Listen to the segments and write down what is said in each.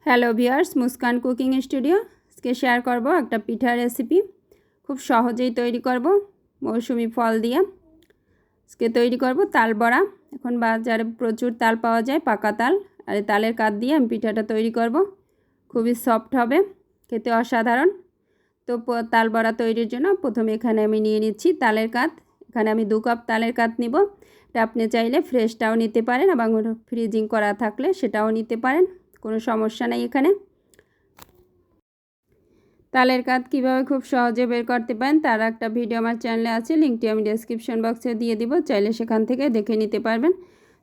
Hello viewers, Muskan cooking studio আজকে share করব একটা পিঠা রেসিপি। খুব সহজেই তৈরি করব মৌসুমি ফল দিয়ে। আজকে তৈরি করব তাল বড়া। এখন বাজারে প্রচুর তাল পাওয়া যায়, পাকা তাল, আর এই তালের কাঠ দিয়ে আমি পিঠাটা তৈরি করব। খুবই সফট হবে, খেতে অসাধারণ। তো তাল বড়া তৈরির জন্য প্রথমে এখানে আমি নিয়ে নিচ্ছি তালের কাঠ। এখানে আমি 2 কাপ তালের কাঠ নিব। এটা আপনি চাইলে ফ্রেশটাও নিতে পারেন এবং ফ্রিজিং করা থাকলে সেটাও নিতে পারেন, কোনো সমস্যা নেই। এখানে তালের কাঠ কীভাবে খুব সহজে বের করতে পারেন তার একটা ভিডিও আমার চ্যানেলে আছে, লিঙ্কটি আমি ডেসক্রিপশন বক্সে দিয়ে দিব, চাইলে সেখান থেকে দেখে নিতে পারবেন।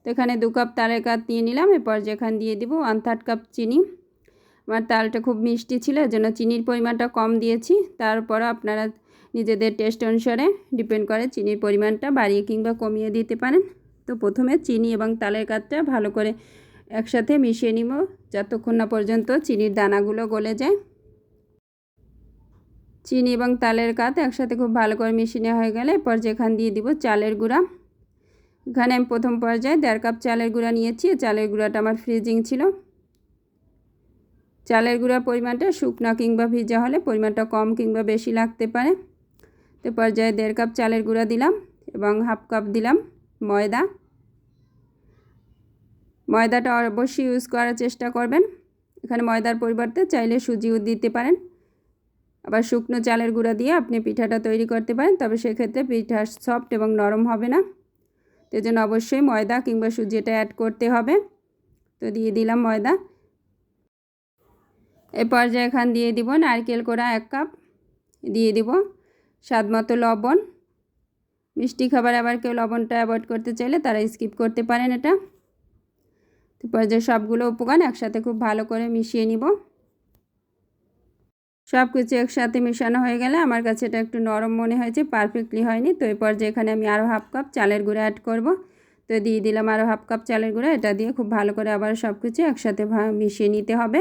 তো এখানে 2 কাপ তালের কাঠ নিয়ে নিলাম। এরপর যেখানে দিয়ে দিব 1/3 কাপ চিনি। আমার তালটা খুব মিষ্টি ছিল, এজন্য চিনির পরিমাণটা কম দিয়েছি। তারপরও আপনারা নিজেদের টেস্ট অনুসারে ডিপেন্ড করে চিনির পরিমাণটা বাড়িয়ে কিংবা কমিয়ে দিতে পারেন। তো প্রথমে চিনি এবং তালের কাঠটা ভালো করে একসাথে মিশিয়ে নিব যতক্ষণ না পর্যন্ত চিনির দানাগুলো গলে যায়। চিনি এবং তালের কাঠ একসাথে খুব ভালো করে মিশিয়ে নেওয়া হয়ে গেলে এরপর যেখানে দিয়ে দিব চালের গুঁড়া। এখানে আমি প্রথম পর্যায়ে 1.5 কাপ চালের গুঁড়া নিয়েছি। চালের গুঁড়াটা আমার ফ্রিজিং ছিল। চালের গুঁড়ার পরিমাণটা শুকনো কিংবা ভিজা হলে পরিমাণটা কম কিংবা বেশি লাগতে পারে। তো পর্যায়ে 1.5 কাপ চালের গুঁড়া দিলাম এবং 1/2 কাপ দিলাম ময়দা। ময়দাটা অবশ্যই ইউজ করার চেষ্টা করবেন। এখানে ময়দার পরিবর্তে চাইলে সুজিও দিতে পারেন। আবার শুকনো চালের গুঁড়া দিয়ে আপনি পিঠাটা তৈরি করতে পারেন, তবে সেক্ষেত্রে পিঠা সফট এবং নরম হবে না। তো এই জন্য অবশ্যই ময়দা কিংবা সুজিটা অ্যাড করতে হবে। তো দিয়ে দিলাম ময়দা। এই পর্যায়ে এখানে দিয়ে দিব নারকেল কোড়া 1 কাপ, দিয়ে দিব স্বাদ মতো লবণ। মিষ্টি খাবার আবার কেউ লবণটা অ্যাভয়েড করতে চাইলে তারা স্কিপ করতে পারেন এটা। তো পর্যায়ে সবগুলো উপকরণ একসাথে খুব ভালো করে মিশিয়ে নিব। সব কিছু একসাথে মেশানো হয়ে গেলে আমার কাছে এটা একটু নরম মনে হয়েছে, পারফেক্টলি হয়নি। তো এই পর্যায়ে এখানে আমি আরও 1/2 কাপ চালের গুঁড়া অ্যাড করব। তো দিয়ে দিলাম আরও 1/2 কাপ চালের গুঁড়া। এটা দিয়ে খুব ভালো করে আবার সব কিছু একসাথে মিশিয়ে নিতে হবে।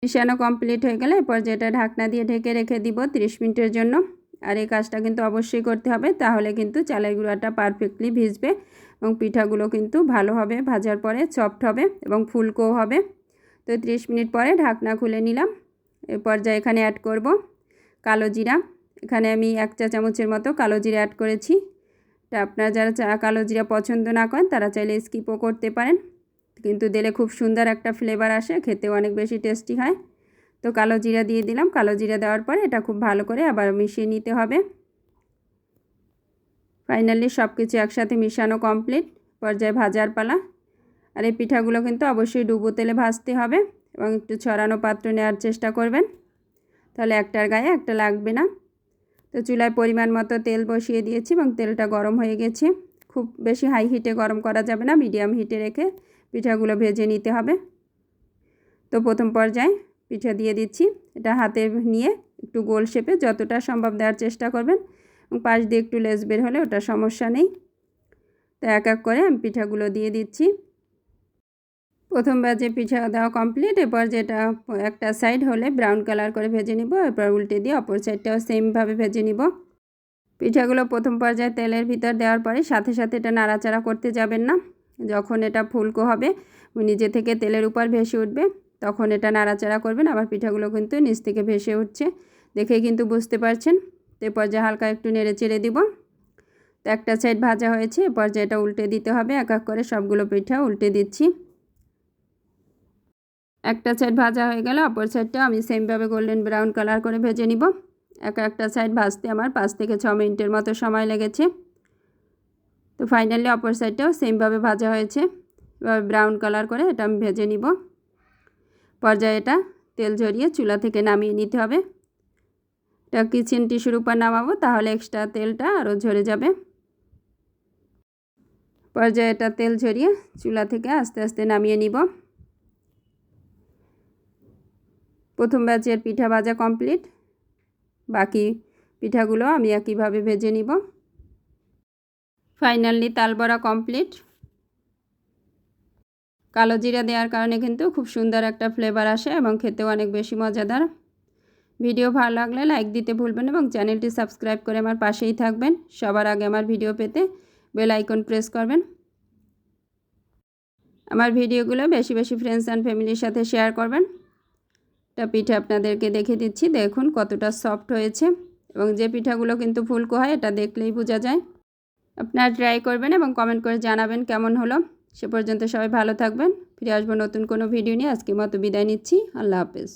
মিশানো কমপ্লিট হয়ে গেলে এই পর্যায়ে এটা ঢাকনা দিয়ে ঢেকে রেখে দিব 30 মিনিটের জন্য। আর এই কাজটা কিন্তু অবশ্যই করতে হবে, তাহলে কিন্তু চালের গুঁড়াটা পারফেক্টলি ভিজবে এবং পিঠাগুলো কিন্তু ভালোভাবে ভাজার পরে সফট হবে এবং ফুলকোও হবে। তো 30 মিনিট পরে ঢাকনা খুলে নিলাম। এই পর্যায়ে এখানে অ্যাড করব কালো জিরা। এখানে আমি 1 চা চামচের মতো কালো জিরা অ্যাড করেছি। তা আপনারা যারা কালো জিরা পছন্দ না করেন তারা চাইলে স্কিপও করতে পারেন, কিন্তু দিলে খুব সুন্দর একটা ফ্লেভার আসে, খেতেও অনেক বেশি টেস্টি হয়। তো কালো জিরা দিয়ে দিলাম। কালো জিরা দেওয়ার পরে এটা খুব ভালো করে আবার মিশিয়ে নিতে হবে। ফাইনালি সব কিছু একসাথে মিশানো কমপ্লিট। পর্যায়ে ভাজার পালা। আর এই পিঠাগুলো কিন্তু অবশ্যই ডুবো তেলে ভাজতে হবে এবং একটু ছড়ানো পাত্র নেওয়ার চেষ্টা করবেন, তাহলে একটার গায়ে একটা লাগবে না। তো চুলায় পরিমাণ মতো তেল বসিয়ে দিয়েছি এবং তেলটা গরম হয়ে গেছে। খুব বেশি হাই হিটে গরম করা যাবে না, মিডিয়াম হিটে রেখে পিঠাগুলো ভেজে নিতে হবে। তো প্রথম পর্যায়ে পিঠা দিয়ে দিচ্ছি। এটা হাতে নিয়ে একটু গোল শেপে যতটা সম্ভব দেওয়ার চেষ্টা করবেন এবং পাশ দিয়ে একটু লেজ বের হলে ওটা সমস্যা নেই। তো এক এক করে আমি পিঠাগুলো দিয়ে দিচ্ছি। প্রথম ব্যাচে পিঠা দেওয়া কমপ্লিট। এরপর যেটা একটা সাইড হলে ব্রাউন কালার করে ভেজে নিব, এরপর উল্টে দিয়ে অপর সাইডটাও সেমভাবে ভেজে নিব। পিঠাগুলো প্রথম পর্যায়ে তেলের ভিতর দেওয়ার পরে সাথে সাথে এটা নাড়াচাড়া করতে যাবেন না। যখন এটা ফুলকো হবে নিজে থেকে তেলের উপর ভেসে উঠবে তখন এটা নাড়াচাড়া করবেন। আবার পিঠাগুলো কিন্তু নিচ থেকে ভেসে উঠছে, দেখেই কিন্তু বুঝতে পারছেন। তো এই পর্যায়ে হালকা একটু নেড়ে চেড়ে দিব। তো একটা সাইড ভাজা হয়েছে, এ পর্যায়ে এটা উল্টে দিতে হবে। এক এক করে সবগুলো পিঠা উল্টে দিচ্ছি। একটা সাইড ভাজা হয়ে গেলে অপর সাইডটাও আমি সেমভাবে গোল্ডেন ব্রাউন কালার করে ভেজে নিব। একটা সাইড ভাজতে আমার 5 থেকে 6 মিনিটের মতো সময় লেগেছে। তো ফাইনালি অপর সাইডটাও সেমভাবে ভাজা হয়েছে। এবার ব্রাউন কালার করে এটা আমি ভেজে নিব। পর্যায়ে এটা তেল ঝরিয়ে চুলা থেকে নামিয়ে নিতে হবে। এটা কিচেন টিস্যুর উপর নামাবো, তাহলে এক্সট্রা তেলটা আরও ঝরে যাবে। পর্যায়ে এটা তেল ঝরিয়ে চুলা থেকে আস্তে আস্তে নামিয়ে নিব। প্রথম ব্যাচের পিঠা ভাজা কমপ্লিট। বাকি পিঠাগুলো আমি একইভাবে ভেজে নিব। ফাইনালি তাল বড়া কমপ্লিট। কালো জিরা দেওয়ার কারণে কিন্তু খুব সুন্দর একটা ফ্লেভার আসে এবং খেতেও অনেক বেশি মজাদার। ভিডিও ভালো লাগলে লাইক দিতে ভুলবেন এবং চ্যানেলটি সাবস্ক্রাইব করে আমার পাশেই থাকবেন। সবার আগে আমার ভিডিও পেতে বেল আইকন প্রেস করবেন। আমার ভিডিওগুলো বেশি বেশি ফ্রেন্ডস অ্যান্ড ফ্যামিলির সাথে শেয়ার করবেন। একটা পিঠা আপনাদেরকে দেখে দিচ্ছি, দেখুন কতটা সফট হয়েছে এবং যে পিঠাগুলো কিন্তু ফুলকো হয় এটা দেখলেই বোঝা যায়। আপনারা ট্রাই করবেন এবং কমেন্ট করে জানাবেন কেমন হলো। সে পর্যন্ত সবাই ভালো থাকবেন। ফিরে আসবো নতুন কোনো ভিডিও নিয়ে। আজকের মতো বিদায় নিচ্ছি। আল্লাহ হাফেজ।